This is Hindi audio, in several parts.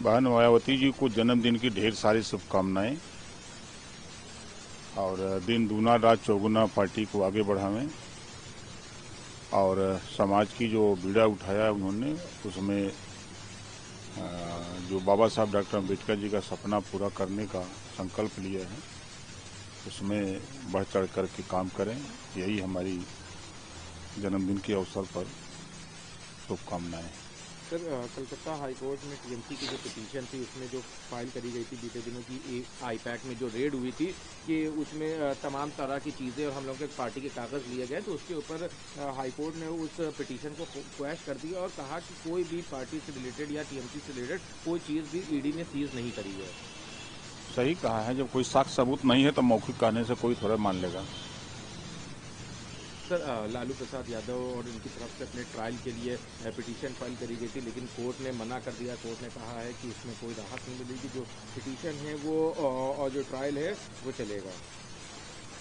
बहन मायावती जी को जन्मदिन की ढेर सारी शुभकामनाएं और दिन दूना रात चौगुना पार्टी को आगे बढ़ावें और समाज की जो बीड़ा उठाया उन्होंने उसमें जो बाबा साहब डॉक्टर अम्बेडकर जी का सपना पूरा करने का संकल्प लिया है उसमें बढ़ चढ़ कर के काम करें। यही हमारी जन्मदिन के अवसर पर शुभकामनाएं। सर, कलकत्ता हाईकोर्ट में टीएमसी की जो पिटीशन थी उसमें जो फाइल करी गई थी बीते दिनों की आईपैक में जो रेड हुई थी कि उसमें तमाम तरह की चीज़ें और हम लोग के पार्टी के कागज़ लिए गए, तो उसके ऊपर हाईकोर्ट ने उस पिटीशन को क्वैश कर दिया और कहा कि कोई भी पार्टी से रिलेटेड या टीएमसी से रिलेटेड कोई चीज़ भी ईडी ने सीज नहीं करी है। सही कहा है, जब कोई साक्ष्य सबूत नहीं है तो मौखिक कहने से कोई थोड़ा मान लेगा। सर, लालू प्रसाद यादव और इनकी तरफ से अपने ट्रायल के लिए पिटीशन फाइल करी गई थी, लेकिन कोर्ट ने मना कर दिया। कोर्ट ने कहा है कि इसमें कोई राहत नहीं मिलेगी, जो पिटीशन है वो और जो ट्रायल है वो चलेगा।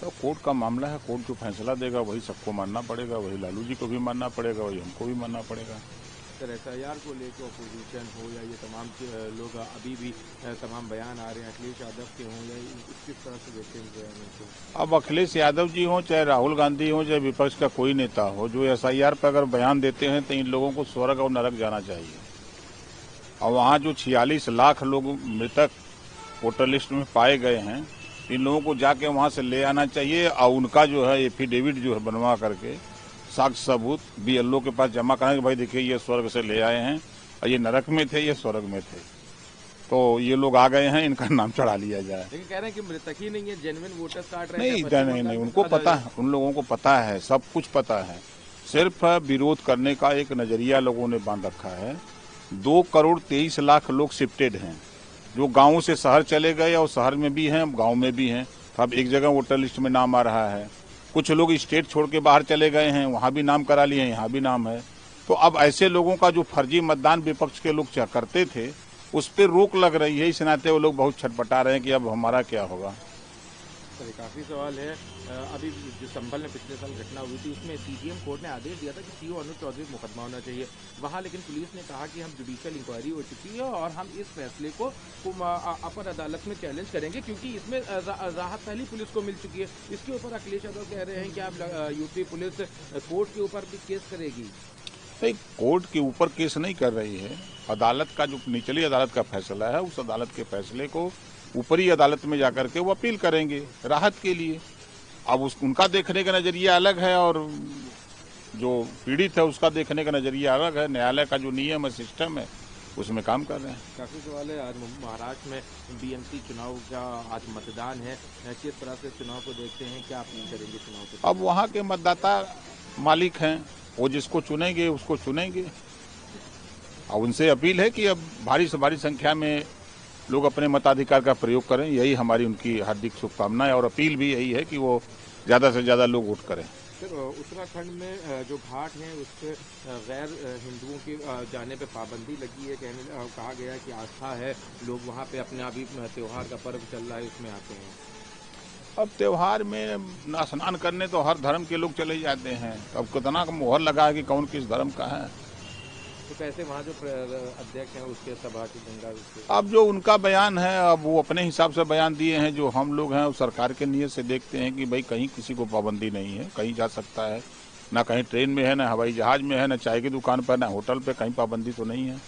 तो कोर्ट का मामला है, कोर्ट जो फैसला देगा वही सबको मानना पड़ेगा, वही लालू जी को भी मानना पड़ेगा, वही हमको भी मानना पड़ेगा। सर, एसआईआर को लेकर अपोजिशन हो या ये तमाम लोग अभी भी तमाम बयान आ रहे हैं अखिलेश यादव के हों, या किस तरह से देखते हैं बयानों को? अब अखिलेश यादव जी हों चाहे राहुल गांधी हों चाहे विपक्ष का कोई नेता हो, जो एसआईआर पर अगर बयान देते हैं तो इन लोगों को स्वर्ग और नरक जाना चाहिए। और वहाँ जो 46 लाख लोग मृतक वोटर लिस्ट में पाए गए हैं, इन लोगों को जाके वहाँ से ले आना चाहिए और उनका जो है एफिडेविट जो है बनवा करके साक्ष्य सबूत बीएलओ के पास जमा कराएंगे। भाई देखिए ये स्वर्ग से ले आए हैं और ये नरक में थे, ये स्वर्ग में थे, तो ये लोग आ गए हैं, इनका नाम चढ़ा लिया जाए। लेकिन कह रहे हैं कि मृतक ही नहीं है, जेन्युइन वोटर्स काट रहे नहीं हैं। नहीं नहीं, उनको पता है, उन लोगों को पता है, सब कुछ पता है। सिर्फ विरोध करने का एक नजरिया लोगों ने बांध रखा है। 2,23,00,000 लोग शिफ्टेड हैं, जो गाँव से शहर चले गए और शहर में भी हैं, गाँव में भी हैं। तो अब एक जगह वोटर लिस्ट में नाम आ रहा है, कुछ लोग स्टेट छोड़ के बाहर चले गए हैं, वहाँ भी नाम करा लिए हैं, यहाँ भी नाम है। तो अब ऐसे लोगों का जो फर्जी मतदान विपक्ष के लोग करते थे उस पर रोक लग रही है। इस नाते वो लोग बहुत छटपटा रहे हैं कि अब हमारा क्या होगा। सर, काफ़ी सवाल है। अभी जो संभल में पिछले साल घटना हुई थी उसमें सीजीएम कोर्ट ने आदेश दिया था कि सीओ अनुज चौधरी को मुकदमा होना चाहिए वहाँ, लेकिन पुलिस ने कहा कि हम जुडिशियल इंक्वायरी हो चुकी है और हम इस फैसले को अपर अदालत में चैलेंज करेंगे, क्योंकि इसमें राहत पहली पुलिस को मिल चुकी है। इसके ऊपर अखिलेश यादव कह रहे हैं कि आप यूपी पुलिस कोर्ट के ऊपर भी केस करेगी। नहीं, कोर्ट के ऊपर केस नहीं कर रही है। अदालत का जो निचली अदालत का फैसला है, उस अदालत के फैसले को ऊपरी अदालत में जाकर के वो अपील करेंगे राहत के लिए। अब उनका देखने का नजरिया अलग है और जो पीड़ित है उसका देखने का नजरिया अलग है। न्यायालय का जो नियम है, सिस्टम है, उसमें काम कर रहे हैं। काफ़ी सवाल है। आज महाराष्ट्र में बीएमसी चुनाव का आज मतदान है, किस तरह से चुनाव को देखते हैं, क्या अपील करेंगे चुनाव को? अब वहाँ के मतदाता मालिक हैं, वो जिसको चुनेंगे उसको चुनेंगे। और उनसे अपील है कि अब भारी से भारी संख्या में लोग अपने मताधिकार का प्रयोग करें। यही हमारी उनकी हार्दिक शुभकामना है और अपील भी यही है कि वो ज़्यादा से ज़्यादा लोग वोट करें। सर, उत्तराखंड में जो घाट हैं उस पर गैर हिंदुओं के जाने पे पाबंदी लगी है। कहा गया है कि आस्था है, लोग वहाँ पे अपने अभी त्यौहार का पर्व चल रहा है उसमें आते हैं। अब त्यौहार में स्नान करने तो हर धर्म के लोग चले जाते हैं, अब कितना मोहर लगा है कि कौन किस धर्म का है। तो कैसे वहाँ जो अध्यक्ष हैं उसके सभा की गंगा अब जो उनका बयान है, अब वो अपने हिसाब से बयान दिए हैं। जो हम लोग हैं वो सरकार के नियत से देखते हैं कि भाई कहीं किसी को पाबंदी नहीं है, कहीं जा सकता है, ना कहीं ट्रेन में है, ना हवाई जहाज में है, ना चाय की दुकान पर, ना होटल पे, कहीं पाबंदी तो नहीं है।